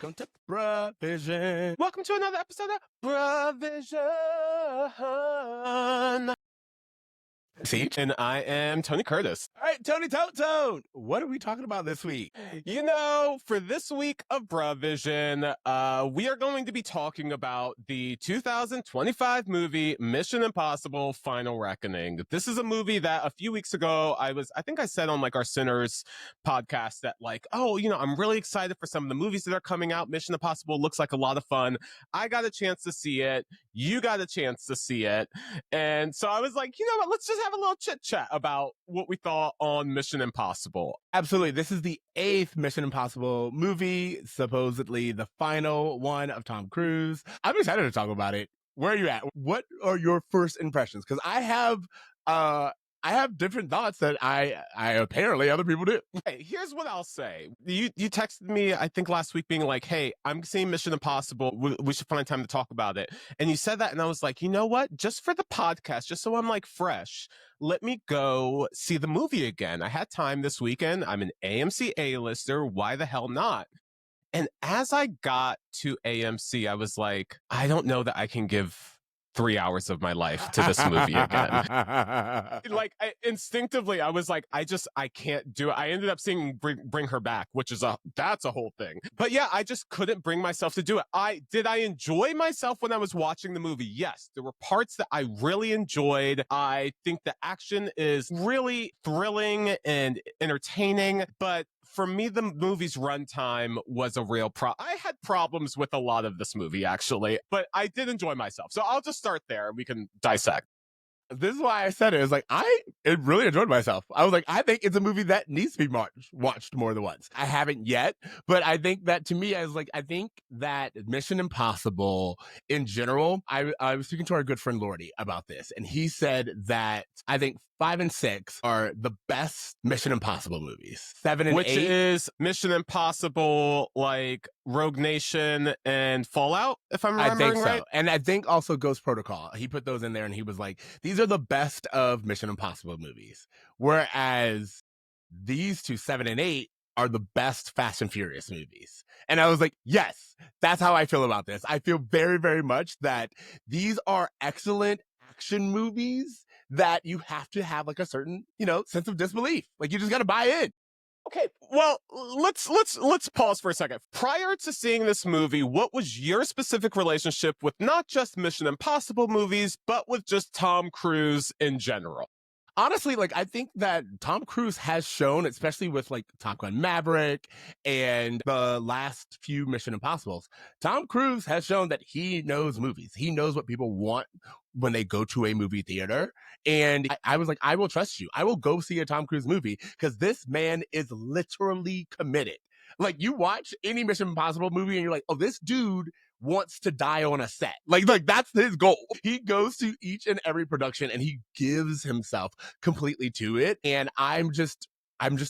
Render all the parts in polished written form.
Welcome to BruhVision. Welcome to another episode of BruhVision. Ceej. And I am Tony Curtis. All right, Tony Tone. What are we talking about this week? You know, for this week of BruhVision, we are going to be talking about the 2025 movie Mission Impossible: Final Reckoning. This is a movie that a few weeks ago I think I said on like our Sinners podcast that like, oh, you know, I'm really excited for some of the movies that are coming out. Mission Impossible looks like a lot of fun. I got a chance to see it. You got a chance to see it. And so I was like, you know what, let's just have a little chit chat about what we thought on Mission Impossible. Absolutely. This is the 8th Mission Impossible movie, supposedly the final one of Tom Cruise. I'm excited to talk about it. Where are you at? What are your first impressions? Because I have different thoughts that I apparently other people do. Hey, here's what I'll say. You texted me, I think last week, being like, hey, I'm seeing Mission Impossible. We should find time to talk about it. And you said that, and I was like, you know what? Just for the podcast, just so I'm like fresh, let me go see the movie again. I had time this weekend. I'm an AMC A-lister. Why the hell not? And as I got to AMC, I was like, I don't know that I can give 3 hours of my life to this movie again. Instinctively, I was like, I can't do it. I ended up seeing Bring Her Back, which is that's a whole thing. But yeah, I just couldn't bring myself to do it. Did I enjoy myself when I was watching the movie? Yes, there were parts that I really enjoyed. I think the action is really thrilling and entertaining, but for me, the movie's runtime was a real I had problems with a lot of this movie, actually, but I did enjoy myself. So I'll just start there and we can dissect. This is why I said it. It's like, I really enjoyed myself. I was like, I think it's a movie that needs to be watched more than once. I haven't yet, but I think that to me, I think that Mission Impossible in general, I was speaking to our good friend Lordy about this, and he said that I think 5 and 6 are the best Mission Impossible movies. 7 and 8. Which is Mission Impossible, like Rogue Nation and Fallout, if I'm remembering right. I think so. And I think also Ghost Protocol. He put those in there and he was like, these are the best of Mission Impossible movies. Whereas these two, 7 and 8, are the best Fast and Furious movies. And I was like, yes, that's how I feel about this. I feel very, very much that these are excellent action movies that you have to have like a certain, sense of disbelief. Like you just got to buy in. Okay, well, let's pause for a second. Prior to seeing this movie, what was your specific relationship with not just Mission Impossible movies, but with just Tom Cruise in general? Honestly, like, I think that Tom Cruise has shown, especially with like Top Gun Maverick and the last few Mission Impossibles, Tom Cruise has shown that he knows movies. He knows what people want when they go to a movie theater. And I was like, I will trust you. I will go see a Tom Cruise movie because this man is literally committed. Like, you watch any Mission Impossible movie and you're like, oh, this dude wants to die on a set. Like that's his goal. He goes to each and every production and he gives himself completely to it. And I'm just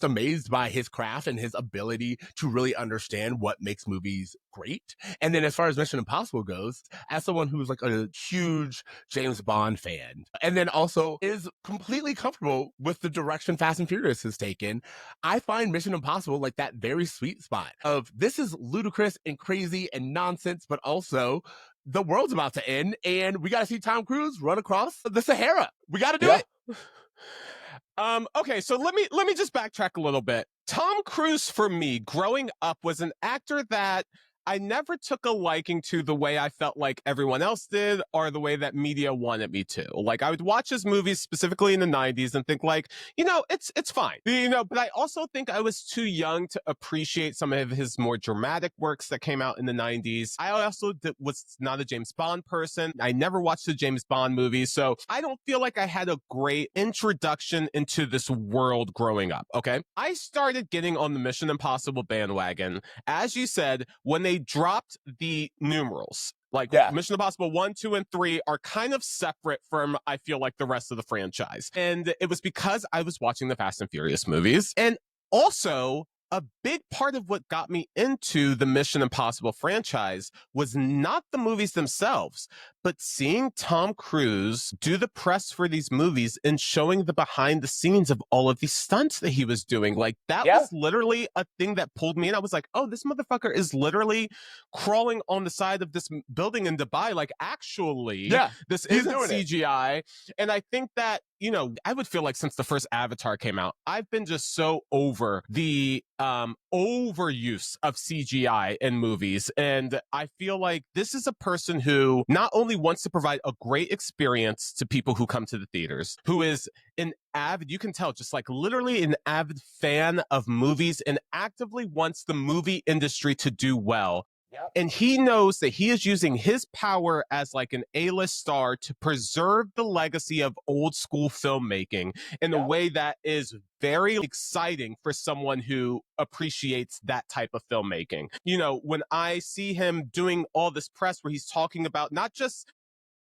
amazed by his craft and his ability to really understand what makes movies great. And then as far as Mission Impossible goes, as someone who's like a huge James Bond fan, and then also is completely comfortable with the direction Fast and Furious has taken, I find Mission Impossible like that very sweet spot of this is ludicrous and crazy and nonsense, but also the world's about to end and we got to see Tom Cruise run across the Sahara. We got to do it. Okay, so let me just backtrack a little bit. Tom Cruise, for me, growing up, was an actor that I never took a liking to the way I felt like everyone else did or the way that media wanted me to. Like, I would watch his movies specifically in the 90s and think like, it's fine. But I also think I was too young to appreciate some of his more dramatic works that came out in the 90s. I also was not a James Bond person. I never watched the James Bond movies, so I don't feel like I had a great introduction into this world growing up, okay? I started getting on the Mission Impossible bandwagon, as you said, when they dropped the numerals. Like, Mission Impossible 1, 2, and 3 are kind of separate from, I feel like, the rest of the franchise. And it was because I was watching the Fast and Furious movies. And also, a big part of what got me into the Mission Impossible franchise was not the movies themselves, but seeing Tom Cruise do the press for these movies and showing the behind the scenes of all of these stunts that he was doing. Like, that Yeah. was literally a thing that pulled me in. I was like, oh, this motherfucker is literally crawling on the side of this building in Dubai. Like, actually, Yeah. this He's isn't doing it. CGI. And I think that, you know, I would feel like since the first Avatar came out, I've been just so over the overuse of CGI in movies. And I feel like this is a person who not only wants to provide a great experience to people who come to the theaters, who is an avid, you can tell, just like literally an avid fan of movies and actively wants the movie industry to do well. Yep. And he knows that he is using his power as like an A-list star to preserve the legacy of old school filmmaking in a way that is very exciting for someone who appreciates that type of filmmaking. You know, when I see him doing all this press where he's talking about not just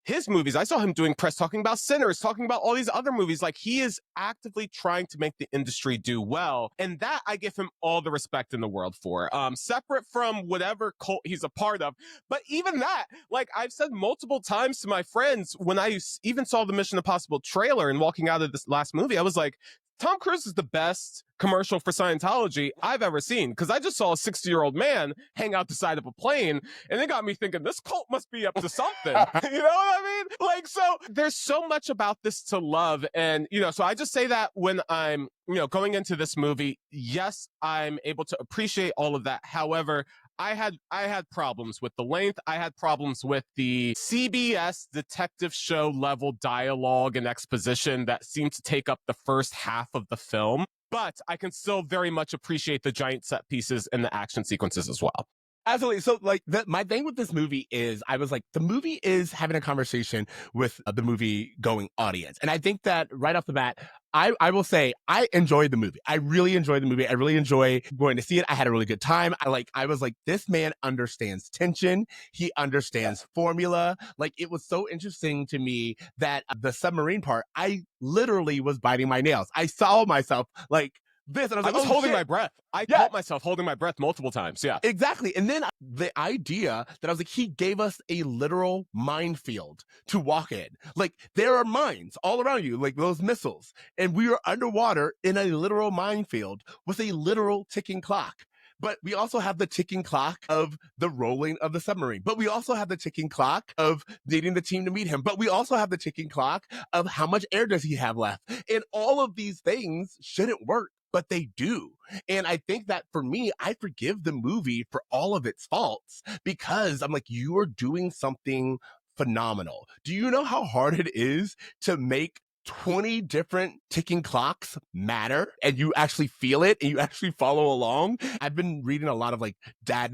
his movies, I saw him doing press talking about Sinners, talking about all these other movies. Like, he is actively trying to make the industry do well. And that I give him all the respect in the world for. Separate from whatever cult he's a part of. But even that, like I've said multiple times to my friends, when I even saw the Mission Impossible trailer and walking out of this last movie, I was like, Tom Cruise is the best commercial for Scientology I've ever seen, because I just saw a 60-year-old man hang out the side of a plane, and it got me thinking, this cult must be up to something. You know what I mean? Like, so there's so much about this to love. And, you know, so I just say that when I'm, you know, going into this movie, yes, I'm able to appreciate all of that. However, I had problems with the length. I had problems with the CBS detective show level dialogue and exposition that seemed to take up the first half of the film. But I can still very much appreciate the giant set pieces and the action sequences as well. Absolutely. So, like, my thing with this movie is, I was like, the movie is having a conversation with the movie going audience. And I think that right off the bat, I will say I enjoyed the movie. I really enjoyed the movie. I really enjoy going to see it. I had a really good time. I was like, this man understands tension. He understands formula. Like, it was so interesting to me that the submarine part, I literally was biting my nails. I saw myself like this, and I was I like, was oh, holding shit. my breath. I Yeah. caught myself holding my breath multiple times. Yeah. Exactly. And then the idea that I was like, he gave us a literal minefield to walk in. Like, there are mines all around you, like those missiles. And we are underwater in a literal minefield with a literal ticking clock. But we also have the ticking clock of the rolling of the submarine. But we also have the ticking clock of needing the team to meet him. But we also have the ticking clock of how much air does he have left. And all of these things shouldn't work, but they do. And I think that for me, I forgive the movie for all of its faults, because I'm like, you are doing something phenomenal. Do you know how hard it is to make 20 different ticking clocks matter, and you actually feel it and you actually follow along? I've been reading a lot of like dad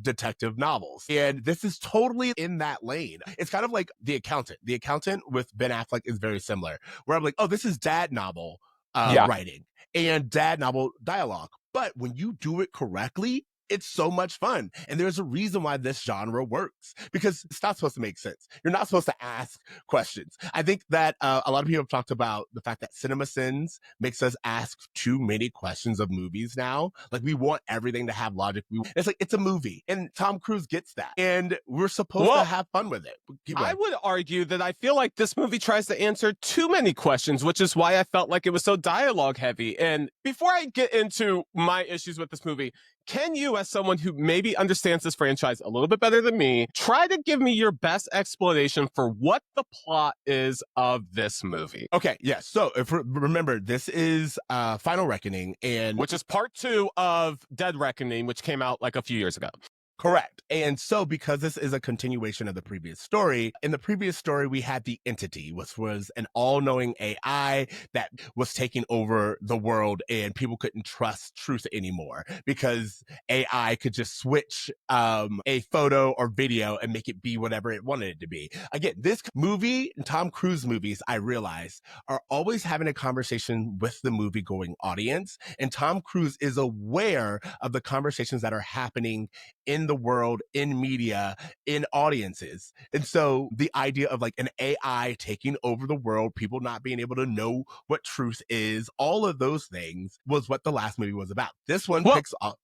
detective novels, and this is totally in that lane. It's kind of like The Accountant. The Accountant with Ben Affleck is very similar, where I'm like, oh, this is dad novel writing and dad novel dialogue. But when you do it correctly, it's so much fun. And there's a reason why this genre works, because it's not supposed to make sense. You're not supposed to ask questions. I think that a lot of people have talked about the fact that CinemaSins makes us ask too many questions of movies now. Like, we want everything to have logic. It's like, it's a movie, and Tom Cruise gets that. And we're supposed to have fun with it. I would argue that I feel like this movie tries to answer too many questions, which is why I felt like it was so dialogue heavy. And before I get into my issues with this movie, can you, as someone who maybe understands this franchise a little bit better than me, try to give me your best explanation for what the plot is of this movie? Okay, yes. So, remember, this is Final Reckoning, and which is part 2 of Dead Reckoning, which came out like a few years ago. Correct. And so, because this is a continuation of the previous story, in the previous story, we had the Entity, which was an all-knowing AI that was taking over the world, and people couldn't trust truth anymore because AI could just switch a photo or video and make it be whatever it wanted it to be. Again, this movie, Tom Cruise movies, I realize, are always having a conversation with the movie-going audience, and Tom Cruise is aware of the conversations that are happening in the world, in media, in audiences. And so the idea of like an AI taking over the world, people not being able to know what truth is, all of those things was what the last movie was about. This one Well, picks up.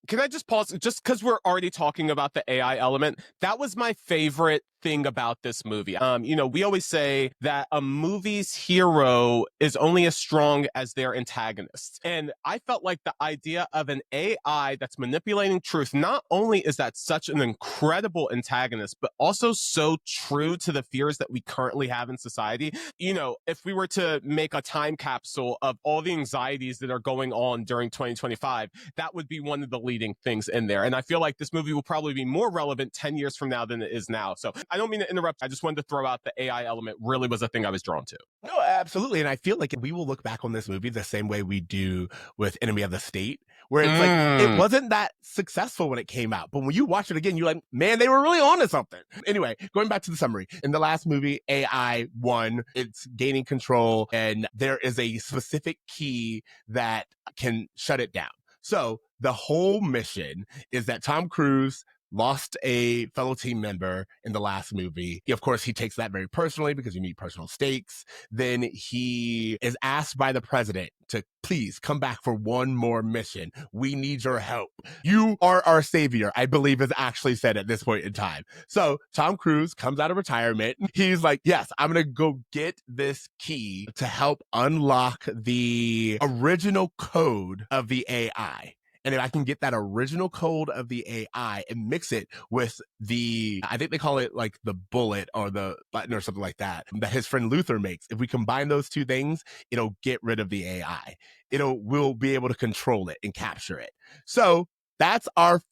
can I just pause? Just because we're already talking about the AI element, that was my favorite thing about this movie. We always say that a movie's hero is only as strong as their antagonist. And I felt like the idea of an AI that's manipulating truth, not only is that such an incredible antagonist, but also so true to the fears that we currently have in society. If we were to make a time capsule of all the anxieties that are going on during 2025, that would be one of the leading things in there. And I feel like this movie will probably be more relevant 10 years from now than it is now. So I don't mean to interrupt. I just wanted to throw out the AI element really was a thing I was drawn to. No, absolutely. And I feel like we will look back on this movie the same way we do with Enemy of the State, where it's like, it wasn't that successful when it came out. But when you watch it again, you're like, man, they were really onto something. Anyway, going back to the summary. In the last movie, AI won. It's gaining control, and there is a specific key that can shut it down. So the whole mission is that Tom Cruise lost a fellow team member in the last movie. Of course, he takes that very personally because you need personal stakes. Then he is asked by the president to please come back for one more mission. We need your help. You are our savior, I believe is actually said at this point in time. So Tom Cruise comes out of retirement. He's like, yes, I'm going to go get this key to help unlock the original code of the AI. And if I can get that original code of the AI and mix it with I think they call it like the bullet or the button or something like that his friend Luther makes. If we combine those two things, it'll get rid of the AI. We'll be able to control it and capture it. So that's our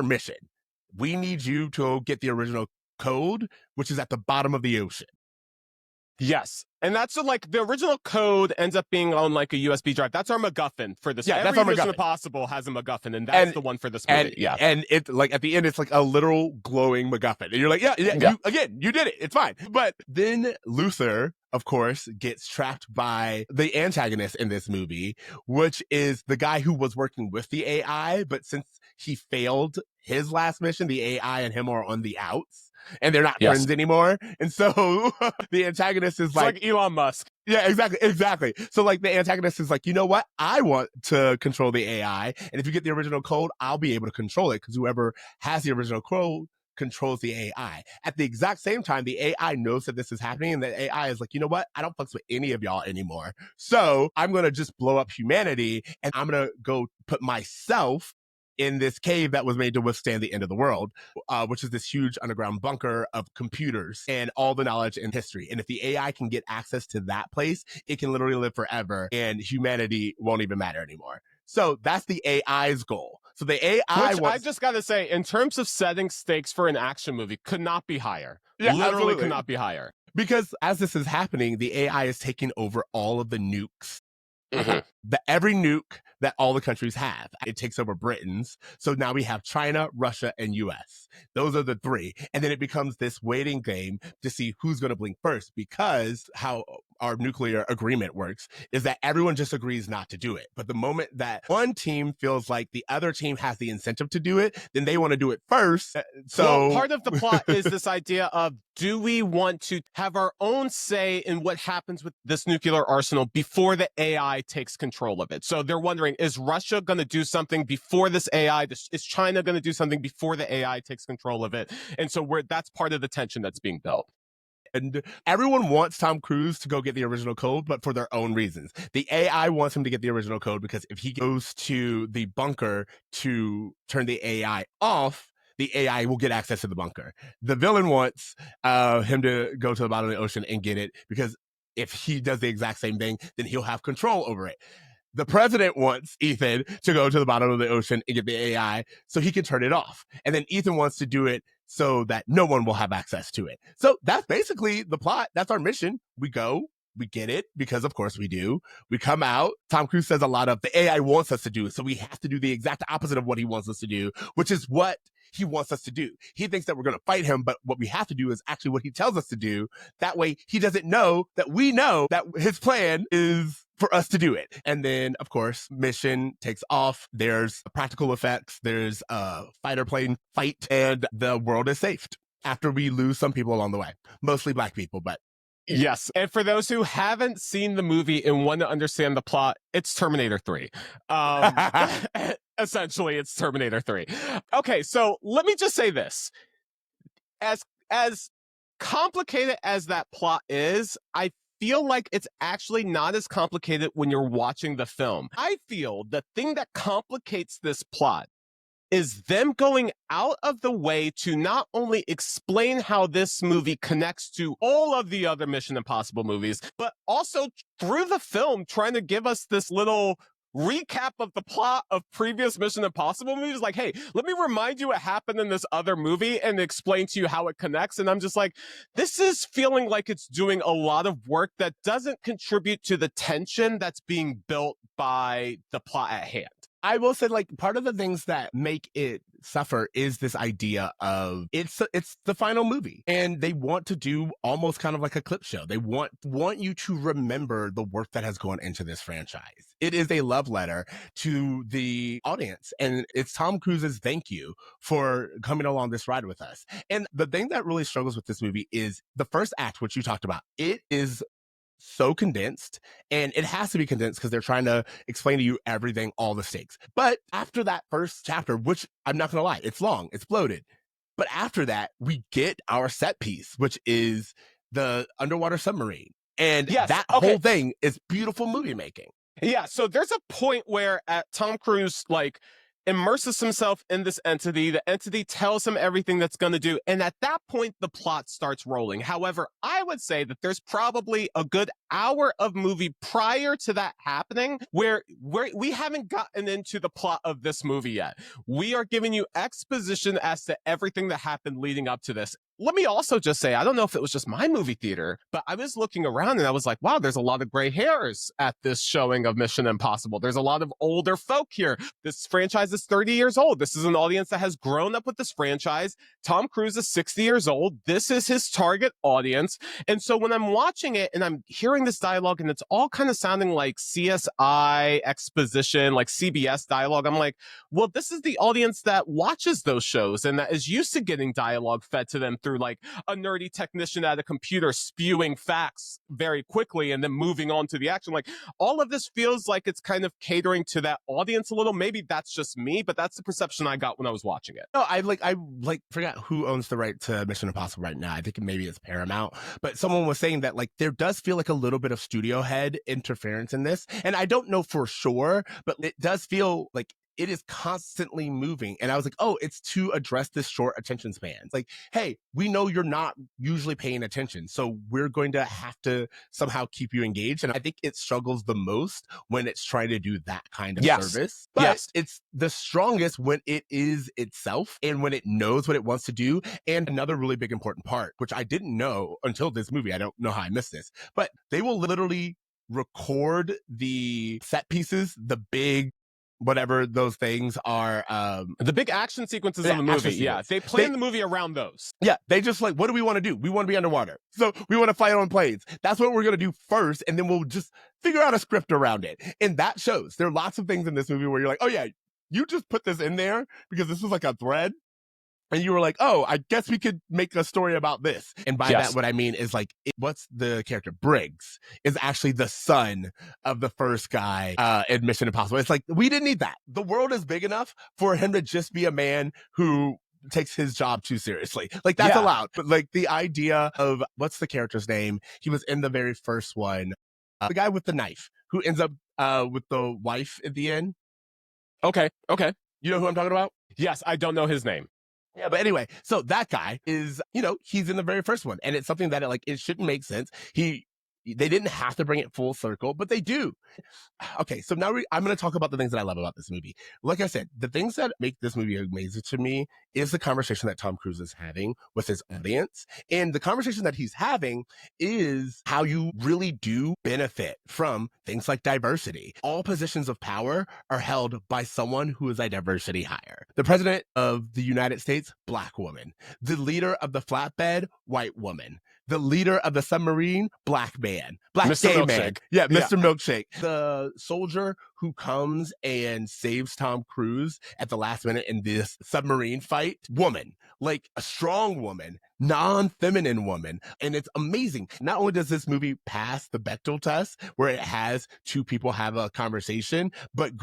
mission. We need you to get the original code, which is at the bottom of the ocean. Yes. And that's like the original code ends up being on like a USB drive. That's our MacGuffin for this. Yeah, Every that's our Mission MacGuffin. Impossible has a MacGuffin, and that's the one for this movie. And it like at the end, it's like a literal glowing MacGuffin. And you're like, yeah. You did it. It's fine. But then Luther, of course, gets trapped by the antagonist in this movie, which is the guy who was working with the AI. But since he failed his last mission, the AI and him are on the outs. And they're not friends anymore. And so the antagonist is like Elon Musk. Yeah, exactly. So like the antagonist is like, you know what? I want to control the AI. And if you get the original code, I'll be able to control it because whoever has the original code controls the AI. At the exact same time, the AI knows that this is happening, and the AI is like, you know what? I don't fucks with any of y'all anymore. So I'm going to just blow up humanity, and I'm going to go put myself in this cave that was made to withstand the end of the world, which is this huge underground bunker of computers and all the knowledge and history. And if the AI can get access to that place, it can literally live forever and humanity won't even matter anymore. So that's the AI's goal. So the AI Which I just got to say, in terms of setting stakes for an action movie, could not be higher. Yeah, Literally absolutely. could not be higher. Because as this is happening, the AI is taking over all of the nukes. Mm-hmm. Every nuke that all the countries have. It takes over Britain's. So now we have China, Russia, and US. Those are the three. And then it becomes this waiting game to see who's going to blink first, because how our nuclear agreement works is that everyone just agrees not to do it. But the moment that one team feels like the other team has the incentive to do it, then they want to do it first. So part of the plot is this idea of, do we want to have our own say in what happens with this nuclear arsenal before the AI takes control of it? So they're wondering, is Russia going to do something before this AI? Is China going to do something before the AI takes control of it? And so that's part of the tension that's being built. And everyone wants Tom Cruise to go get the original code, but for their own reasons. The AI wants him to get the original code because if he goes to the bunker to turn the AI off, the AI will get access to the bunker. The villain wants him to go to the bottom of the ocean and get it, because if he does the exact same thing, then he'll have control over it. The president wants Ethan to go to the bottom of the ocean and get the AI so he can turn it off. And then Ethan wants to do it so that no one will have access to it. So that's basically the plot. That's our mission. We go, we get it, because of course we do. We come out. Tom Cruise says a lot of the AI wants us to do, so we have to do the exact opposite of what he wants us to do, which is what he wants us to do. He thinks that we're going to fight him, but what we have to do is actually what he tells us to do. That way he doesn't know that we know that his plan is for us to do it. And then, of course, mission takes off. There's practical effects. There's a fighter plane fight, and the world is saved after we lose some people along the way, mostly Black people, but Yes. And for those who haven't seen the movie and want to understand the plot, it's Terminator 3. Um, essentially, it's Terminator 3. Okay, so let me just say this. As complicated as that plot is, I feel like it's actually not as complicated when you're watching the film. I feel the thing that complicates this plot is them going out of the way to not only explain how this movie connects to all of the other Mission Impossible movies, but also through the film trying to give us this little recap of the plot of previous Mission Impossible movies. Like, hey, let me remind you what happened in this other movie and explain to you how it connects. And I'm just like, this is feeling like it's doing a lot of work that doesn't contribute to the tension that's being built by the plot at hand. I will say, like, part of the things that make it suffer is this idea of it's the final movie, and they want to do almost kind of like a clip show. They want you to remember the work that has gone into this franchise. It is a love letter to the audience, and it's Tom Cruise's thank you for coming along this ride with us. And the thing that really struggles with this movie is the first act, which you talked about. It is so condensed, and it has to be condensed because they're trying to explain to you everything, all the stakes. But after that first chapter, which I'm not gonna lie, it's long, it's bloated, but after that we get our set piece, which is the underwater submarine, and Yes, that okay. whole thing is beautiful movie making. Yeah, so there's a point where Tom Cruise like immerses himself in this entity. The entity tells him everything that's going to do. And at that point, the plot starts rolling. However, I would say that there's probably a good hour of movie prior to that happening where we haven't gotten into the plot of this movie yet. We are giving you exposition as to everything that happened leading up to this. Let me also just say, I don't know if it was just my movie theater, but I was looking around and I was like, wow, there's a lot of gray hairs at this showing of Mission Impossible. There's a lot of older folk here. This franchise is 30 years old. This is an audience that has grown up with this franchise. Tom Cruise is 60 years old. This is his target audience. And so when I'm watching it and I'm hearing this dialogue and it's all kind of sounding like CSI exposition, like CBS dialogue, I'm like, well, this is the audience that watches those shows and that is used to getting dialogue fed to them through like a nerdy technician at a computer spewing facts very quickly and then moving on to the action. Like all of this feels like it's kind of catering to that audience a little. Maybe that's just me, but that's the perception I got when I was watching it. No, I forgot who owns the right to Mission Impossible right now. I think maybe it's Paramount, but someone was saying that like there does feel like a little bit of studio head interference in this, and I don't know for sure, but it does feel like it is constantly moving. And I was like, oh, it's to address this short attention span. Like, hey, we know you're not usually paying attention, so we're going to have to somehow keep you engaged. And I think it struggles the most when it's trying to do that kind of service. But it's the strongest when it is itself and when it knows what it wants to do. And another really big important part, which I didn't know until this movie, I don't know how I missed this, but they will literally record the set pieces, the big whatever those things are, the big action sequences of the movie. Yeah, they plan the movie around those. Yeah, they just like, what do we want to do? We want to be underwater, so we want to fight on planes. That's what we're gonna do first, and then we'll just figure out a script around it. And that shows. There are lots of things in this movie where you're like, oh yeah, you just put this in there because this was like a thread. And you were like, oh, I guess we could make a story about this. And by that, what I mean is like, what's the character? Briggs is actually the son of the first guy in Mission Impossible. It's like, we didn't need that. The world is big enough for him to just be a man who takes his job too seriously. Like, that's allowed. But like the idea of, what's the character's name? He was in the very first one. The guy with the knife who ends up with the wife at the end. Okay. You know who I'm talking about? Yes, I don't know his name. Yeah, but anyway, so that guy is, he's in the very first one, and it's something that it shouldn't make sense. They didn't have to bring it full circle, but they do. Okay, so now I'm going to talk about the things that I love about this movie. Like I said, the things that make this movie amazing to me is the conversation that Tom Cruise is having with his audience. And the conversation that he's having is how you really do benefit from things like diversity. All positions of power are held by someone who is a diversity hire. The president of the United States, Black woman. The leader of the flatbed, white woman. The leader of the submarine, black man, black Mr. gay man. Milkshake. Yeah, Yeah. Mr. Milkshake. The soldier who comes and saves Tom Cruise at the last minute in this submarine fight, woman, like a strong woman, non-feminine woman. And it's amazing. Not only does this movie pass the Bechdel test, where it has two people have a conversation, but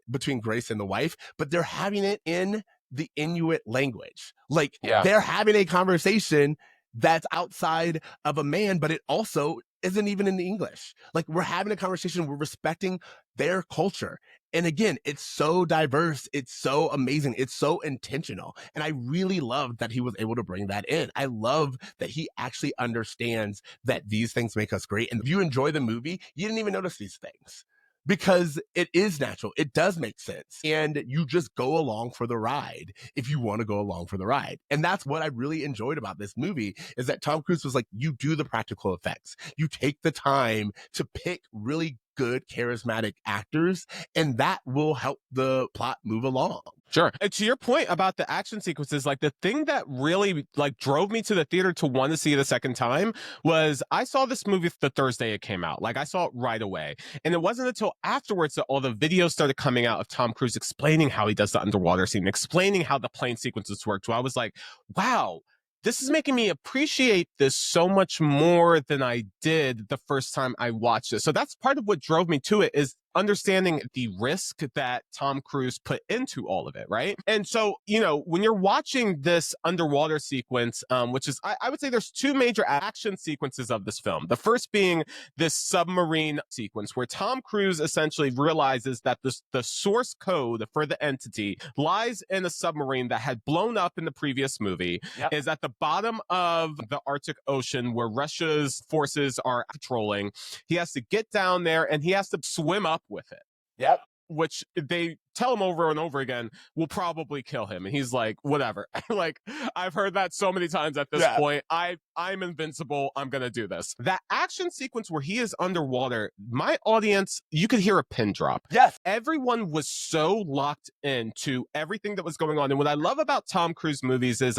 between Grace and the wife, but they're having it in the Inuit language. Like Yeah. they're having a conversation that's outside of a man, but it also isn't even in the English. Like we're having a conversation, we're respecting their culture. And again, it's so diverse, it's so amazing, it's so intentional. And I really love that he was able to bring that in. I love that he actually understands that these things make us great. And if you enjoy the movie, you didn't even notice these things, because it is natural. It does make sense. And you just go along for the ride if you want to go along for the ride. And that's what I really enjoyed about this movie, is that Tom Cruise was like, you do the practical effects. You take the time to pick really good, charismatic actors, and that will help the plot move along. Sure. And to your point about the action sequences, like the thing that really like drove me to the theater to want to see it a second time was I saw this movie the Thursday it came out. Like I saw it right away. And it wasn't until afterwards that all the videos started coming out of Tom Cruise explaining how he does the underwater scene, explaining how the plane sequences worked. Where I was like, wow, this is making me appreciate this so much more than I did the first time I watched it. So that's part of what drove me to it, is understanding the risk that Tom Cruise put into all of it, right? And so, you know, when you're watching this underwater sequence, which is, I would say there's two major action sequences of this film. The first being this submarine sequence where Tom Cruise essentially realizes that the source code for the entity lies in a submarine that had blown up in the previous movie, is at the bottom of the Arctic Ocean where Russia's forces are patrolling. He has to get down there and he has to swim up with it. Yep. Which they tell him over and over again will probably kill him. And he's like, whatever. Like, I've heard that so many times at this point. I'm invincible. I'm going to do this. That action sequence where he is underwater, my audience, you could hear a pin drop. Yes. Everyone was so locked into everything that was going on. And what I love about Tom Cruise movies is,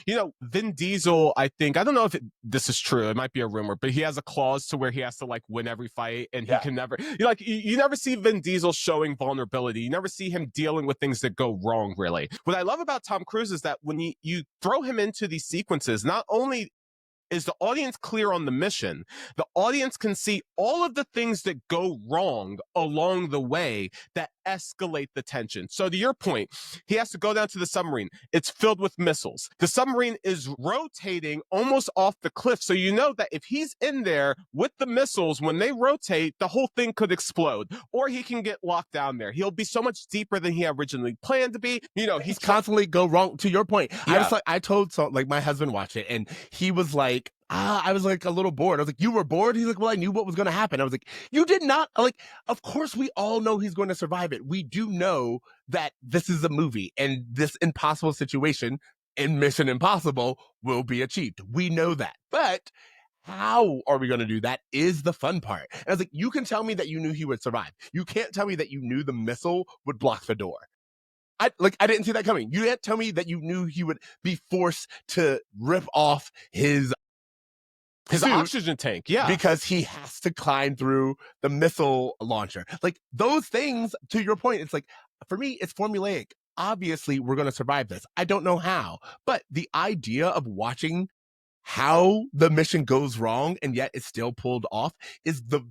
you know, Vin Diesel, I don't know if this is true. It might be a rumor, but he has a clause to where he has to like win every fight, and he can never, you never see Vin Diesel showing vulnerability. You never see him dealing with things that go wrong, really. What I love about Tom Cruise is that when you throw him into these sequences, not only is the audience clear on the mission, the audience can see all of the things that go wrong along the way that escalate the tension. So to your point, he has to go down to the submarine. It's filled with missiles. The submarine is rotating almost off the cliff. So you know that if he's in there with the missiles, when they rotate, the whole thing could explode, or he can get locked down there. He'll be so much deeper than he originally planned to be. You know, he's constantly go wrong. To your point, I told my husband watched it, and he was like, I was like a little bored. I was like, you were bored? He's like, well, I knew what was going to happen. I was like, you did not? Like, of course we all know he's going to survive it. We do know that this is a movie, and this impossible situation in Mission Impossible will be achieved. We know that. But how are we going to do that is the fun part. And I was like, you can tell me that you knew he would survive. You can't tell me that you knew the missile would block the door. I didn't see that coming. You can't tell me that you knew he would be forced to rip off his oxygen tank, because he has to climb through the missile launcher. Like, those things, to your point, it's like, for me, it's formulaic. Obviously, we're going to survive this. I don't know how, but the idea of watching how the mission goes wrong and yet it's still pulled off is the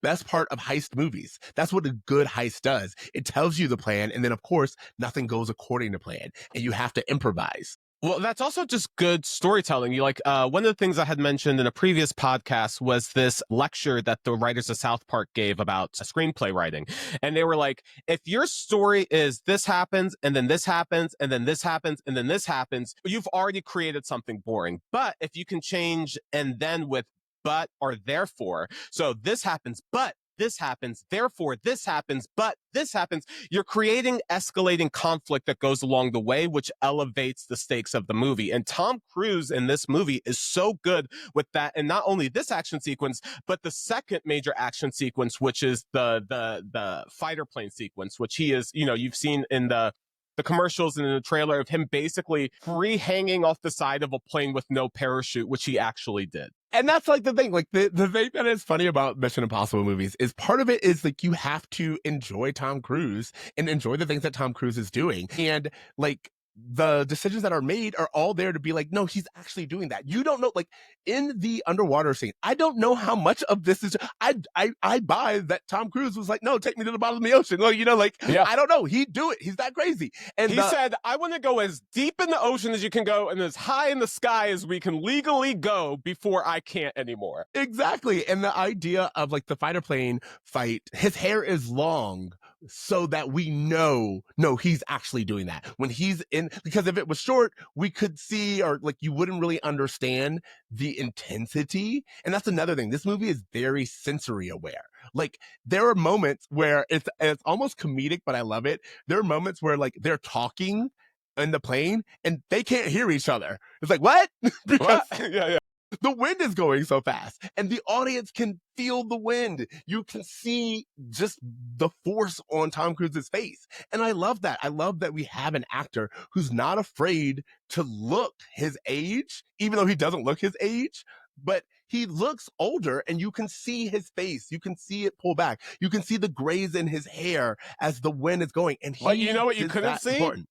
best part of heist movies. That's what a good heist does. It tells you the plan, and then, of course, nothing goes according to plan, and you have to improvise. Well, that's also just good storytelling. You one of the things I had mentioned in a previous podcast was this lecture that the writers of South Park gave about screenplay writing. And they were like, if your story is this happens, and then this happens, and then this happens, and then this happens, you've already created something boring. But if you can change and then with but or therefore, so this happens, but this happens, therefore this happens, but this happens, you're creating escalating conflict that goes along the way, which elevates the stakes of the movie. And Tom Cruise in this movie is so good with that. And not only this action sequence, but the second major action sequence, which is the fighter plane sequence, which he is, you've seen in the the commercials and in the trailer of him basically free hanging off the side of a plane with no parachute, which he actually did. And that's like the thing, like the thing that is funny about Mission Impossible movies is part of it is like you have to enjoy Tom Cruise and enjoy the things that Tom Cruise is doing. And like the decisions that are made are all there to be like, no, he's actually doing that. You don't know, like in the underwater scene, I don't know how much of this is. I buy that Tom Cruise was like, no, take me to the bottom of the ocean. Like, you know, like Yeah. I don't know, he'd do it. He's that crazy. And he said, I want to go as deep in the ocean as you can go and as high in the sky as we can legally go before I can't anymore. Exactly. And the idea of like the fighter plane fight, his hair is long so that we know, no, he's actually doing that. When he's in, because if it was short, we could see, or like you wouldn't really understand the intensity. And that's another thing. This movie is very sensory aware. Like there are moments where it's almost comedic, but I love it. There are moments where like they're talking in the plane and they can't hear each other. It's like, what? Because yeah. the wind is going so fast and the audience can feel the wind. You can see just the force on Tom Cruise's face. And I love that. I love that we have an actor who's not afraid to look his age, even though he doesn't look his age, but he looks older and you can see his face. You can see it pull back. You can see the grays in his hair as the wind is going. And But you know what you couldn't see? Important.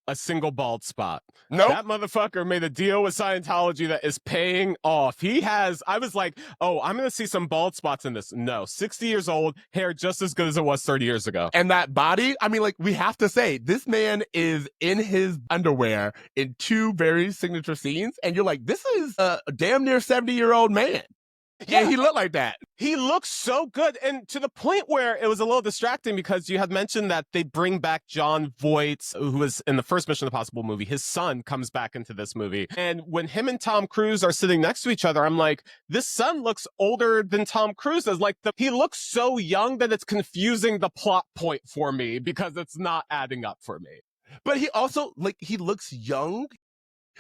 A single bald spot. Nope. That motherfucker made a deal with Scientology that is paying off. I was like, oh, I'm going to see some bald spots in this. No, 60 years old, hair just as good as it was 30 years ago. And that body, I mean, like, we have to say, this man is in his underwear in two very signature scenes. And you're like, this is a damn near 70-year-old man. Yeah, he looked like that. He looks so good. And to the point where it was a little distracting because you had mentioned that they bring back John Voight, who was in the first Mission Impossible movie. His son comes back into this movie. And when him and Tom Cruise are sitting next to each other, I'm like, this son looks older than Tom Cruise is. Like, he looks so young that it's confusing the plot point for me because it's not adding up for me. But he also, like, he looks young,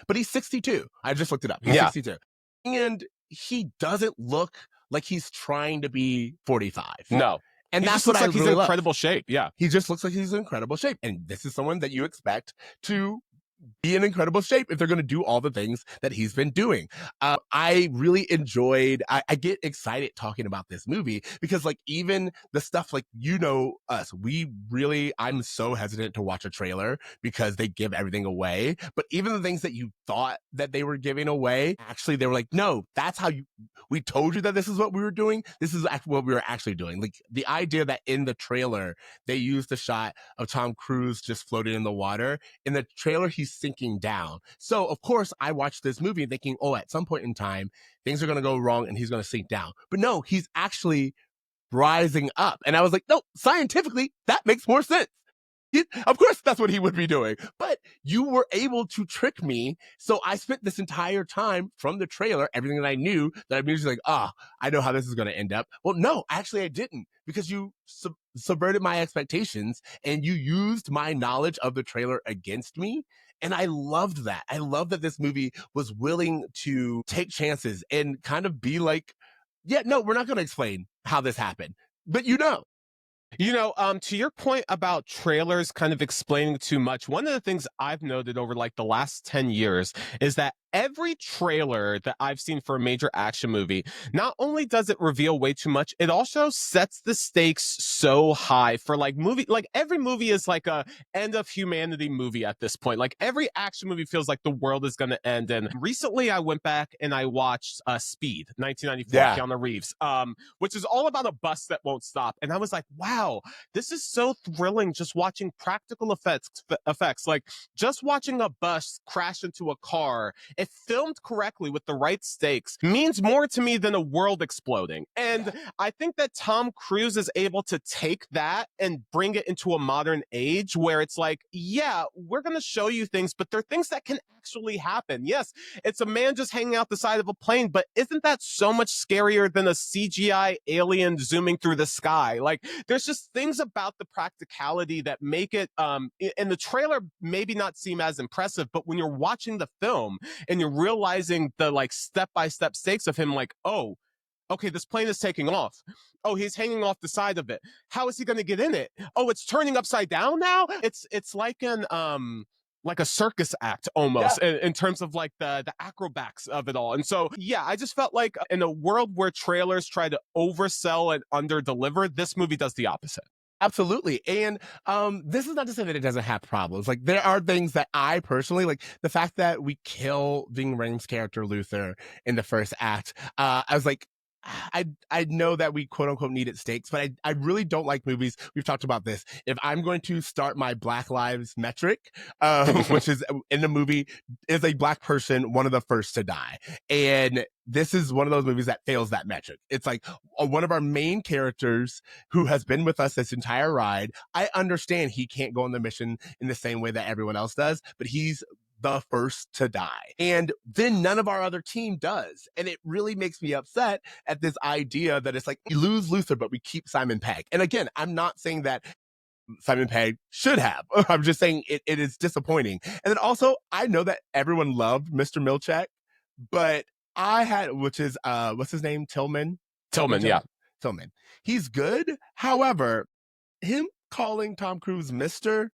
but he's 62. I just looked it up. He's 62. And he doesn't look like he's trying to be 45. No. And he that's just what looks I like really he's in love. incredible shape. Yeah. He just looks like he's in incredible shape. And this is someone that you expect to be in incredible shape if they're going to do all the things that he's been doing. I really enjoyed, I get excited talking about this movie because like even the stuff like, you know, us, I'm so hesitant to watch a trailer because they give everything away. But even the things that you thought that they were giving away, actually they were like, no, that's how we told you that this is what we were doing. This is what we were actually doing. Like the idea that in the trailer, they used the shot of Tom Cruise just floating in the water. In the trailer, he's sinking down. So of course I watched this movie thinking, oh, at some point in time, things are going to go wrong and he's going to sink down. But no, he's actually rising up. And I was like, no, scientifically, that makes more sense. Of course, that's what he would be doing. But you were able to trick me. So I spent this entire time from the trailer, everything that I knew, that I'm usually like, I know how this is going to end up. Well, no, actually I didn't, because you subverted my expectations and you used my knowledge of the trailer against me. And I loved that. I love that this movie was willing to take chances and kind of be like, yeah, no, we're not going to explain how this happened, but you know. You know, to your point about trailers kind of explaining too much, one of the things I've noted over like the last 10 years is that every trailer that I've seen for a major action movie, not only does it reveal way too much, it also sets the stakes so high for like every movie is like a end of humanity movie at this point. Like every action movie feels like the world is going to end. And recently I went back and I watched Speed, 1994, Keanu Reeves, which is all about a bus that won't stop. And I was like, wow, this is so thrilling just watching practical effects. Like just watching a bus crash into a car, if filmed correctly with the right stakes, means more to me than a world exploding. And I think that Tom Cruise is able to take that and bring it into a modern age where it's like, yeah, we're going to show you things, but they're things that can actually happen. Yes, it's a man just hanging out the side of a plane, but isn't that so much scarier than a CGI alien zooming through the sky? Like, there's just things about the practicality that make it, in the trailer, maybe not seem as impressive, but when you're watching the film and you're realizing the like step-by-step stakes of him, like, oh, Okay, this plane is taking off. Oh, he's hanging off the side of it. How is he going to get in it? Oh, it's turning upside down now. It's like a circus act Yeah. almost in terms of like the acrobats of it all. And so yeah, I just felt like in a world where trailers try to oversell and underdeliver, this movie does the opposite. Absolutely. And this is not to say that it doesn't have problems. Like there are things that I personally like the fact that we kill Ving Rhames' character Luther in the first act. I was like, I know that we quote unquote needed stakes, but I really don't like movies. We've talked about this. If I'm going to start my Black Lives metric, which is in the movie, is a Black person one of the first to die? And this is one of those movies that fails that metric. It's like one of our main characters who has been with us this entire ride. I understand he can't go on the mission in the same way that everyone else does, but he's the first to die. And then none of our other team does. And it really makes me upset at this idea that it's like, we lose Luther, but we keep Simon Pegg. And again, I'm not saying that Simon Pegg should have. I'm just saying it is disappointing. And then also, I know that everyone loved Mr. Milchek, but I had, which is, what's his name? Tillman, yeah. Tillman. He's good. However, him calling Tom Cruise Mr.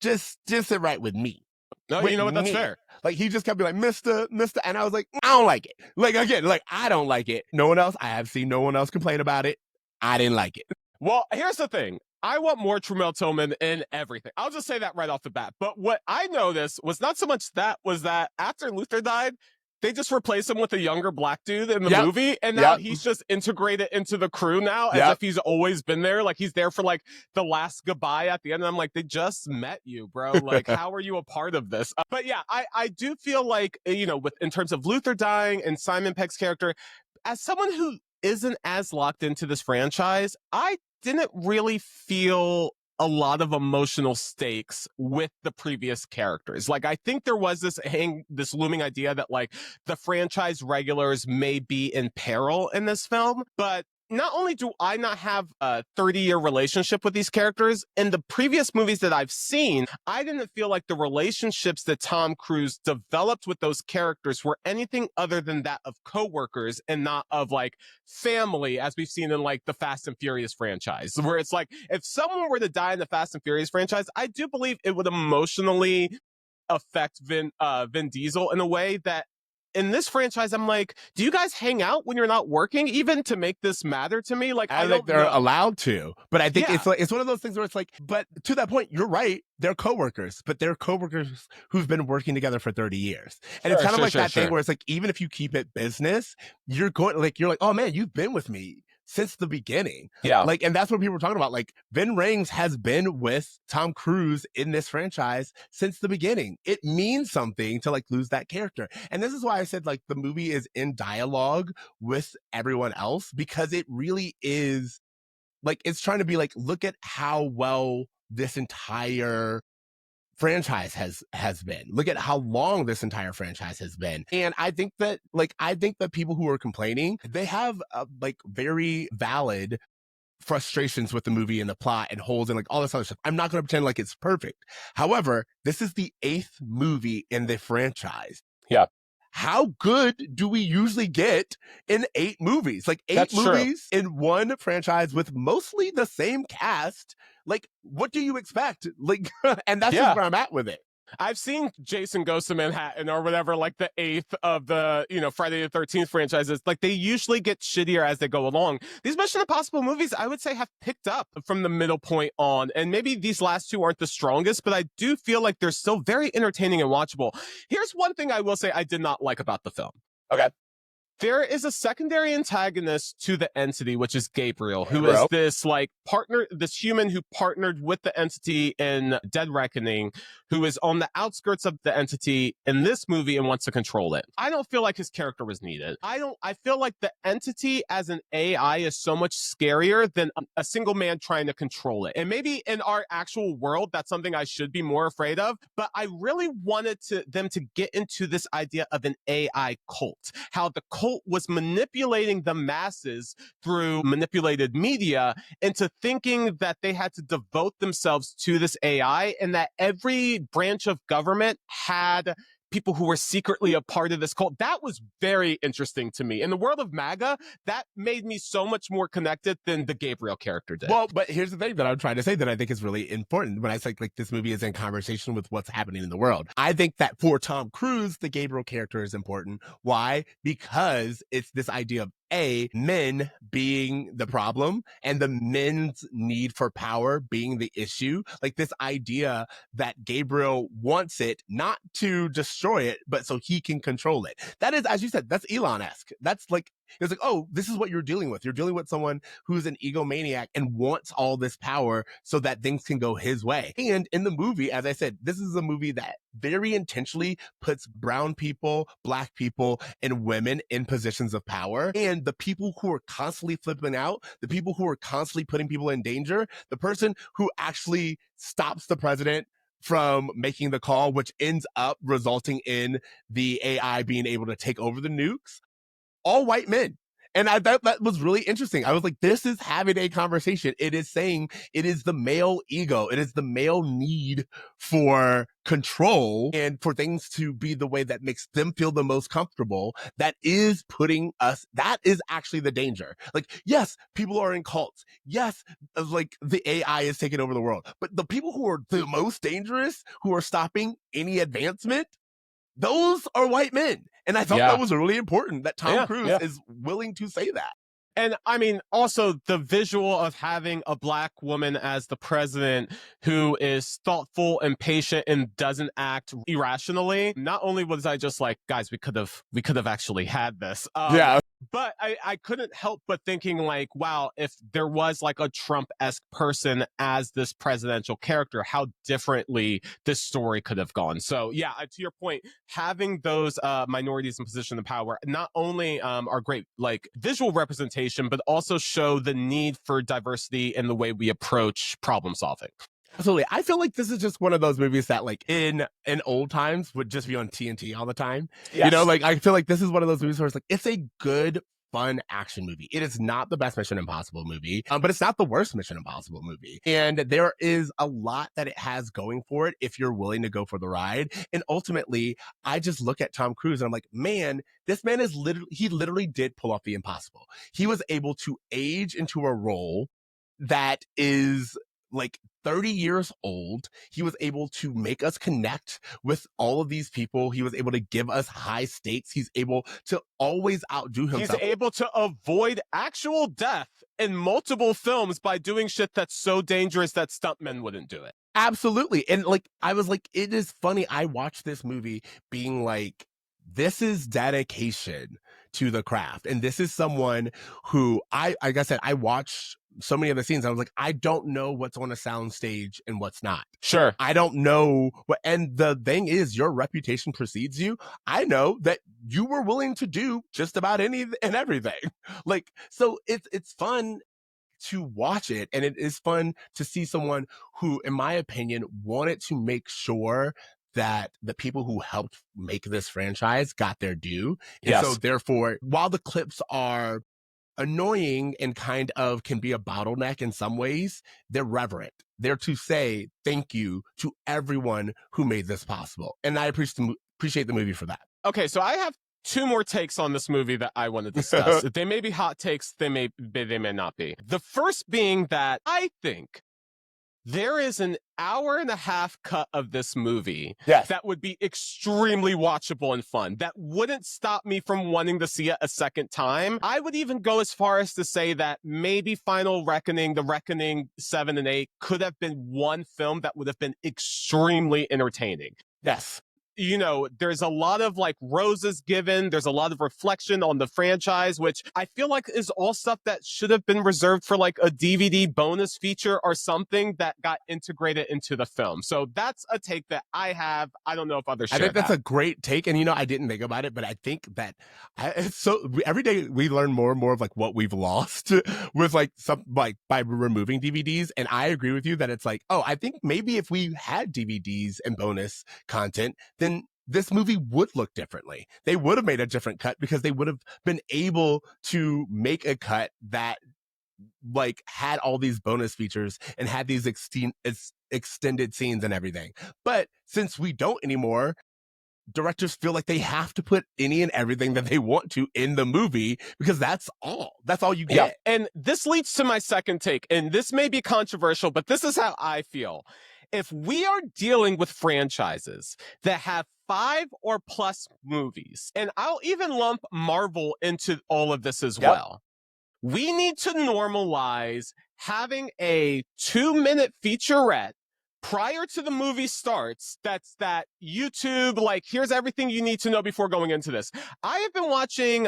just isn't right with me. No, you know what? That's fair. Like he just kept being like, Mr. And I was like, I don't like it. Like again, like I don't like it. No one else, I have seen no one else complain about it. I didn't like it. Well, here's the thing. I want more Tremel Tillman in everything. I'll just say that right off the bat. But what I noticed was not so much that, was that after Luther died, they just replaced him with a younger Black dude in the movie. And now he's just integrated into the crew now as if he's always been there. Like he's there for like the last goodbye at the end. And I'm like, they just met you, bro. Like, how are you a part of this? But yeah, I do feel like, you know, in terms of Luther dying and Simon Pegg's character, as someone who isn't as locked into this franchise, I didn't really feel a lot of emotional stakes with the previous characters. Like, I think there was this looming idea that like the franchise regulars may be in peril in this film, but not only do I not have a 30-year relationship with these characters, in the previous movies that I've seen, I didn't feel like the relationships that Tom Cruise developed with those characters were anything other than that of coworkers and not of like family, as we've seen in like the Fast and Furious franchise, where it's like, if someone were to die in the Fast and Furious franchise, I do believe it would emotionally affect Vin Diesel in a way that in this franchise, I'm like, do you guys hang out when you're not working, even to make this matter to me? Like, I think they're allowed to, but I think it's like, it's one of those things where it's like, but to that point, you're right. They're coworkers, but they're coworkers who've been working together for 30 years. And it's kind of like that thing where it's like, even if you keep it business, you're like, oh man, you've been with me since the beginning. Yeah. Like, and that's what people were talking about. Like, Vin Rhames has been with Tom Cruise in this franchise since the beginning. It means something to like lose that character. And this is why I said like the movie is in dialogue with everyone else, because it really is like, it's trying to be like, look at how well this entire franchise has been. Look at how long this entire franchise has been. And I think that people who are complaining, they have like very valid frustrations with the movie and the plot and holes and like all this other stuff. I'm not going to pretend like it's perfect. However, this is the 8th movie in the franchise. Yeah. How good do we usually get in 8 movies? Like 8 movies in one franchise with mostly the same cast. Like, what do you expect? Like, and that's just where I'm at with it. I've seen Jason Goes to Manhattan or whatever, like the 8th of the, you know, Friday the 13th franchises. Like, they usually get shittier as they go along. These Mission Impossible movies, I would say, have picked up from the middle point on. And maybe these last 2 aren't the strongest, but I do feel like they're still very entertaining and watchable. Here's one thing I will say I did not like about the film. Okay. There is a secondary antagonist to the entity, which is Gabriel, who is this like partner, this human who partnered with the entity in Dead Reckoning, who is on the outskirts of the entity in this movie and wants to control it. I don't feel like his character was needed. I feel like the entity as an AI is so much scarier than a single man trying to control it. And maybe in our actual world, that's something I should be more afraid of. But I really wanted them to get into this idea of an AI cult, how the cult was manipulating the masses through manipulated media into thinking that they had to devote themselves to this AI and that every branch of government had people who were secretly a part of this cult. That was very interesting to me. In the world of MAGA, that made me so much more connected than the Gabriel character did. Well, but here's the thing that I'm trying to say that I think is really important when I say like this movie is in conversation with what's happening in the world. I think that for Tom Cruise, the Gabriel character is important. Why? Because it's this idea of men being the problem and the men's need for power being the issue. Like this idea that Gabriel wants it not to destroy it, but so he can control it. That is, as you said, that's Elon-esque. That's like, it's like, oh, this is what you're dealing with. You're dealing with someone who's an egomaniac and wants all this power so that things can go his way. And in the movie, as I said, this is a movie that very intentionally puts brown people, black people, and women in positions of power. And the people who are constantly flipping out, the people who are constantly putting people in danger, the person who actually stops the president from making the call, which ends up resulting in the AI being able to take over the nukes, all white men. And I thought that was really interesting. I was like, this is having a conversation. It is saying it is the male ego. It is the male need for control and for things to be the way that makes them feel the most comfortable. That is putting us, that is actually the danger. Like, yes, people are in cults. Yes, like the AI is taking over the world. But the people who are the most dangerous, who are stopping any advancement, those are white men. And I thought that was really important that Tom Cruise is willing to say that. And I mean, also the visual of having a black woman as the president who is thoughtful and patient and doesn't act irrationally. Not only was I just like, guys, we could have actually had this. But I couldn't help but thinking like, wow, if there was like a Trump-esque person as this presidential character, how differently this story could have gone. So yeah, to your point, having those minorities in position of power not only are great like visual representation, but also show the need for diversity in the way we approach problem solving. Absolutely. I feel like this is just one of those movies that like in old times would just be on TNT all the time. Yes. You know, like I feel like this is one of those movies where it's like, it's a good, fun action movie. It is not the best Mission Impossible movie, but it's not the worst Mission Impossible movie. And there is a lot that it has going for it if you're willing to go for the ride. And ultimately, I just look at Tom Cruise and I'm like, man, this man is literally did pull off the impossible. He was able to age into a role that is like 30 years old. He was able to make us connect with all of these people. He was able to give us high stakes. He's able to always outdo himself. He's able to avoid actual death in multiple films by doing shit that's so dangerous that stuntmen wouldn't do it. Absolutely. And like, I was like, it is funny. I watched this movie being like, this is dedication to the craft. And this is someone who like I said, I watched so many of the scenes. I was like, I don't know what's on a sound stage and what's not. Sure. I don't know what, and the thing is, your reputation precedes you. I know that you were willing to do just about any and everything. Like, so it's fun to watch it. And it is fun to see someone who, in my opinion, wanted to make sure that the people who helped make this franchise got their due. And so therefore, while the clips are annoying and kind of can be a bottleneck in some ways, they're reverent. They're to say thank you to everyone who made this possible. And I appreciate the movie for that. Okay, so I have two more takes on this movie that I want to discuss. They may be hot takes, they may not be. The first being that I think there is an hour-and-a-half cut of this movie that would be extremely watchable and fun, that wouldn't stop me from wanting to see it a second time. I would even go as far as to say that maybe Final Reckoning, The Reckoning 7 and 8 could have been one film that would have been extremely entertaining. Yes. You know, there's a lot of like roses given. There's a lot of reflection on the franchise, which I feel like is all stuff that should have been reserved for like a DVD bonus feature or something that got integrated into the film. So that's a take that I have. I don't know if others share I think that's a great take. And, you know, I didn't think about it, but I think that every day we learn more and more of like what we've lost with like some like by removing DVDs. And I agree with you that it's like, oh, I think maybe if we had DVDs and bonus content, then this movie would look differently. They would have made a different cut because they would have been able to make a cut that like had all these bonus features and had these extended scenes and everything. But since we don't anymore, directors feel like they have to put any and everything that they want to in the movie because that's all you get. And this leads to my second take, and this may be controversial, but this is how I feel. If we are dealing with franchises that have 5 or plus movies, and I'll even lump Marvel into all of this as well, we need to normalize having a 2-minute featurette prior to the movie starts. That's that YouTube, like, here's everything you need to know before going into this. I have been watching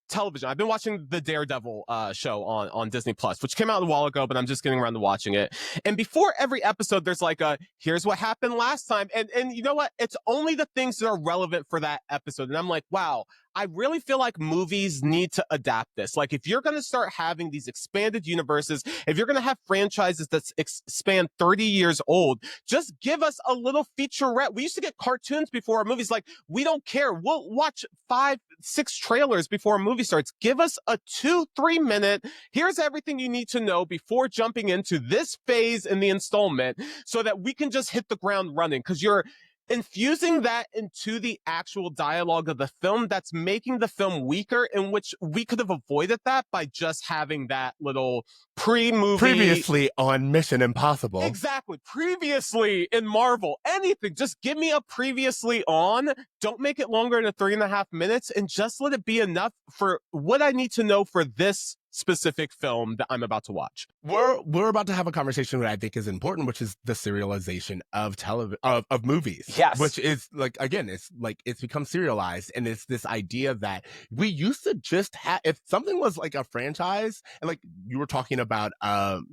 television. I've been watching the Daredevil show on Disney Plus, which came out a while ago, but I'm just getting around to watching it. And before every episode, there's like here's what happened last time. And you know what? It's only the things that are relevant for that episode. And I'm like, wow, I really feel like movies need to adapt this. Like, if you're going to start having these expanded universes, if you're going to have franchises that span 30 years old, just give us a little featurette. We used to get cartoons before our movies. Like, we don't care. We'll watch 5, 6 trailers before a movie starts. Give us a 2-3 minute, here's everything you need to know before jumping into this phase in the installment, so that we can just hit the ground running. Because you're infusing that into the actual dialogue of the film, that's making the film weaker, in which we could have avoided that by just having that little pre-movie. Previously on Mission Impossible. Exactly. Previously in Marvel. Anything. Just give me a previously on. Don't make it longer than 3.5 minutes, and just let it be enough for what I need to know for this specific film that I'm about to watch. We're about to have a conversation that I think is important, which is the serialization of of movies. Yes. Which is like, again, it's like it's become serialized, and it's this idea that we used to just have, if something was like a franchise, and like you were talking about Friday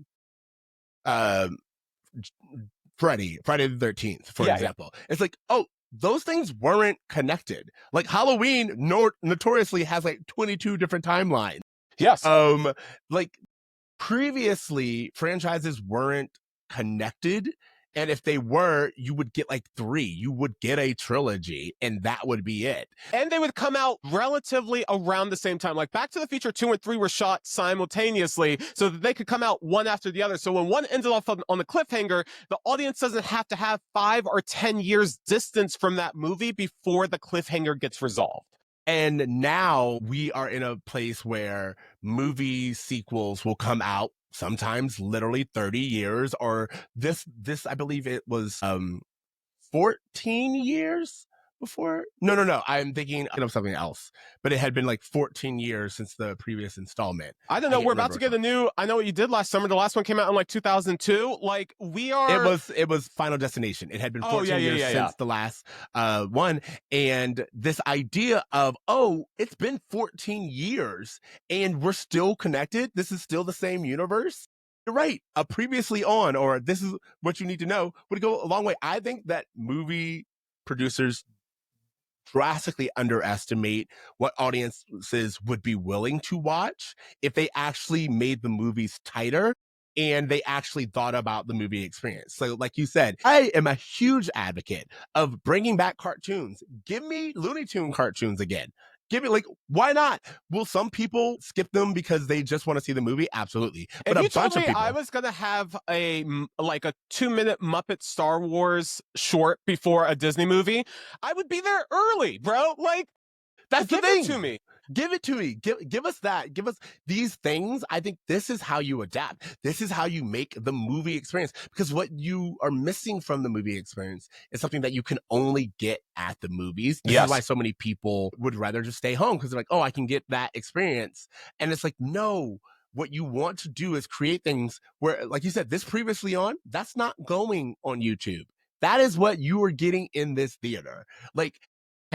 the 13th, for example. It's like, oh, those things weren't connected. Like Halloween notoriously has like 22 different timelines. Yes. Like previously franchises weren't connected, and if they were, you would get like 3. You would get a trilogy, and that would be it. And they would come out relatively around the same time. Like Back to the Future 2 and 3 were shot simultaneously so that they could come out one after the other. So when one ended off on the cliffhanger, the audience doesn't have to have 5 or 10 years distance from that movie before the cliffhanger gets resolved. And now we are in a place where movie sequels will come out sometimes literally 30 years, or this I believe it was 14 years before. No, I'm thinking of something else, but it had been like 14 years since the previous installment. I don't know. We're about to get a new, I Know What You Did Last Summer. The last one came out in like 2002. Like, we are. It was Final Destination. It had been 14 years since the last one. And this idea of, oh, it's been 14 years and we're still connected. This is still the same universe. You're right. A previously on, or this is what you need to know, would go a long way. I think that movie producers drastically underestimate what audiences would be willing to watch if they actually made the movies tighter and they actually thought about the movie experience. So like you said, I am a huge advocate of bringing back cartoons. Give me Looney Tune cartoons again. Give it, like, why not? Will some people skip them because they just want to see the movie? Absolutely. But if you told me I was going to have a 2-minute Muppet Star Wars short before a Disney movie, I would be there early, bro. Like, that's the Give thing. it to me. Give it to me. Give us that. Give us these things. I think this is how you adapt. This is how you make the movie experience. Because what you are missing from the movie experience is something that you can only get at the movies. This is why so many people would rather just stay home, because they're like, oh, I can get that experience. And it's like, no. What you want to do is create things where, like you said, this previously on, that's not going on YouTube. That is what you are getting in this theater. Like,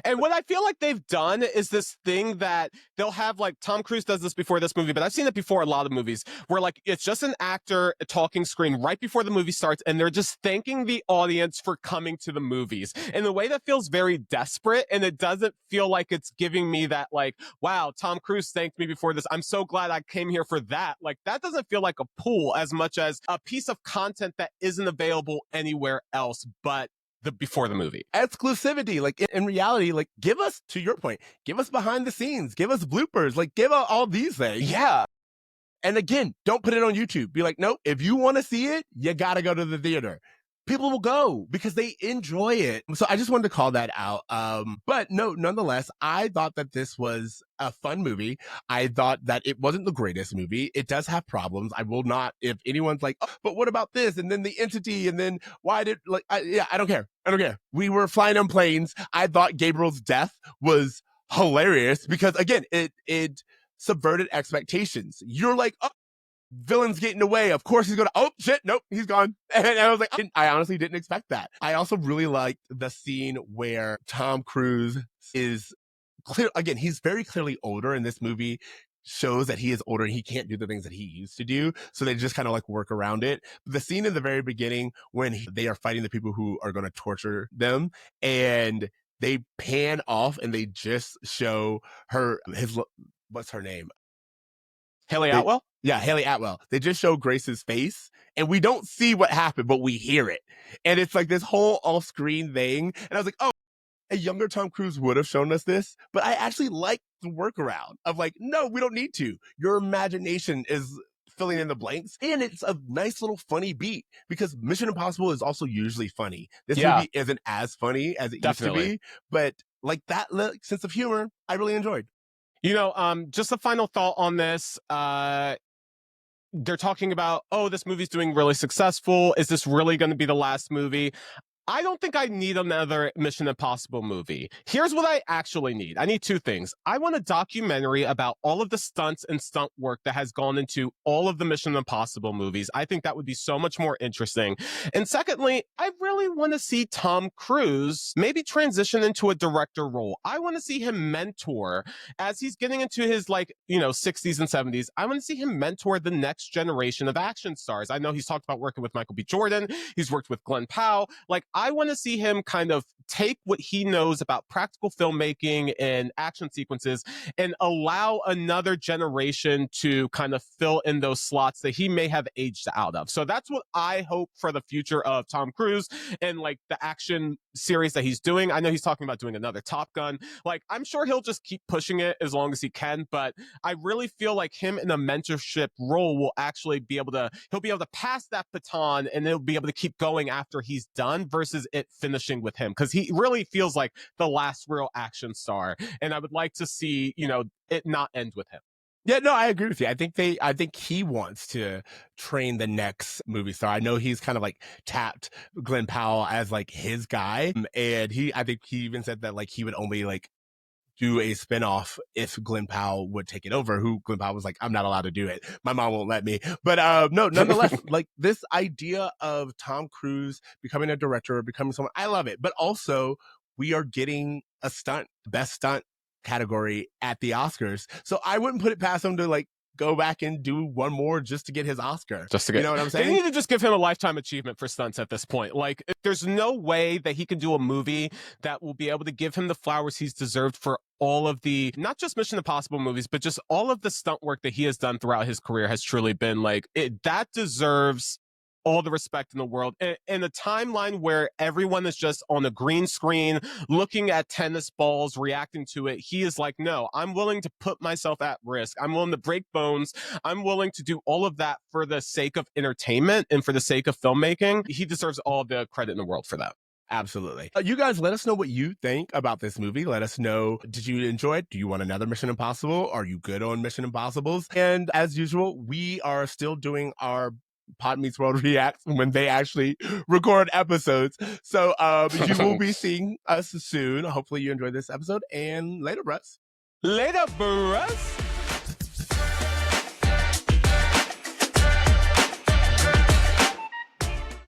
and what I feel like they've done is this thing that they'll have, like, Tom Cruise does this before this movie, but I've seen it before a lot of movies, where, like, it's just an actor talking screen right before the movie starts, and they're just thanking the audience for coming to the movies in a way that feels very desperate, and it doesn't feel like it's giving me that, like, wow, Tom Cruise thanked me before this. I'm so glad I came here for that. Like, that doesn't feel like a pull as much as a piece of content that isn't available anywhere else but before the movie. Exclusivity, like in reality, like, give us, to your point, give us behind the scenes, give us bloopers, like, give out all these things. Yeah. And again, don't put it on YouTube. Be like, nope, if you want to see it, you got to go to the theater. people will go because they enjoy it. So I just wanted to call that out. But no, nonetheless, I thought that this was a fun movie. I thought that it wasn't the greatest movie. It does have problems. I will not, if anyone's like, oh, but what about this? And then the entity, and then why did, like, I don't care. I don't care. We were flying on planes. I thought Gabriel's death was hilarious because, again, it subverted expectations. You're like, oh, villain's getting away. Of course he's gonna, oh shit, nope, he's gone. And I was like, I honestly didn't expect that. I also really liked the scene where Tom Cruise is clear, again, he's very clearly older in this movie, shows that he is older and he can't do the things that he used to do. So they just kind of like work around it. The scene in the very beginning when they are fighting the people who are going to torture them, and they pan off and they just show what's her name? Haley Atwell? Yeah, Haley Atwell. They just show Grace's face and we don't see what happened, but we hear it. And it's like this whole off-screen thing. And I was like, oh, a younger Tom Cruise would have shown us this, but I actually like the workaround of like, no, we don't need to. Your imagination is filling in the blanks. And it's a nice little funny beat because Mission Impossible is also usually funny. This movie isn't as funny as it used to be, but like that sense of humor, I really enjoyed. You know, just a final thought on this. They're talking about, oh, this movie's doing really successful. Is this really going to be the last movie? I don't think I need another Mission Impossible movie. Here's what I actually need. I need two things. I want a documentary about all of the stunts and stunt work that has gone into all of the Mission Impossible movies. I think that would be so much more interesting. And secondly, I really want to see Tom Cruise maybe transition into a director role. I want to see him mentor as he's getting into his 60s and 70s. I want to see him mentor the next generation of action stars. I know he's talked about working with Michael B. Jordan. He's worked with Glenn Powell. I want to see him kind of take what he knows about practical filmmaking and action sequences and allow another generation to kind of fill in those slots that he may have aged out of. So that's what I hope for the future of Tom Cruise and the action series that he's doing. I know he's talking about doing another Top Gun. I'm sure he'll just keep pushing it as long as he can, but I really feel like him in a mentorship role will actually he'll be able to pass that baton and he'll be able to keep going after he's done versus it finishing with him. Because he really feels like the last real action star. And I would like to see, it not end with him. Yeah, no, I agree with you. I think he wants to train the next movie star. I know he's kind of tapped Glenn Powell as his guy. And I think he even said that he would only do a spinoff if Glenn Powell would take it over, who Glenn Powell was like, I'm not allowed to do it. My mom won't let me. But no, nonetheless, this idea of Tom Cruise becoming a director, becoming someone, I love it. But also we are getting a best stunt category at the Oscars. So I wouldn't put it past him to go back and do one more just to get his Oscar. Just to get, you know what I'm saying? They need to just give him a lifetime achievement for stunts at this point. There's no way that he can do a movie that will be able to give him the flowers he's deserved for all of the, not just Mission Impossible movies, but just all of the stunt work that he has done throughout his career has truly been that deserves all the respect in the world. In a timeline where everyone is just on a green screen, looking at tennis balls, reacting to it, he is like, no, I'm willing to put myself at risk. I'm willing to break bones. I'm willing to do all of that for the sake of entertainment and for the sake of filmmaking. He deserves all the credit in the world for that. Absolutely. You guys, let us know what you think about this movie. Let us know, did you enjoy it? Do you want another Mission Impossible? Are you good on Mission Impossibles? And as usual, we are still doing our Pod Meets World Reacts when they actually record episodes. So you will be seeing us soon. Hopefully you enjoyed this episode, and later, Russ. Later, Russ.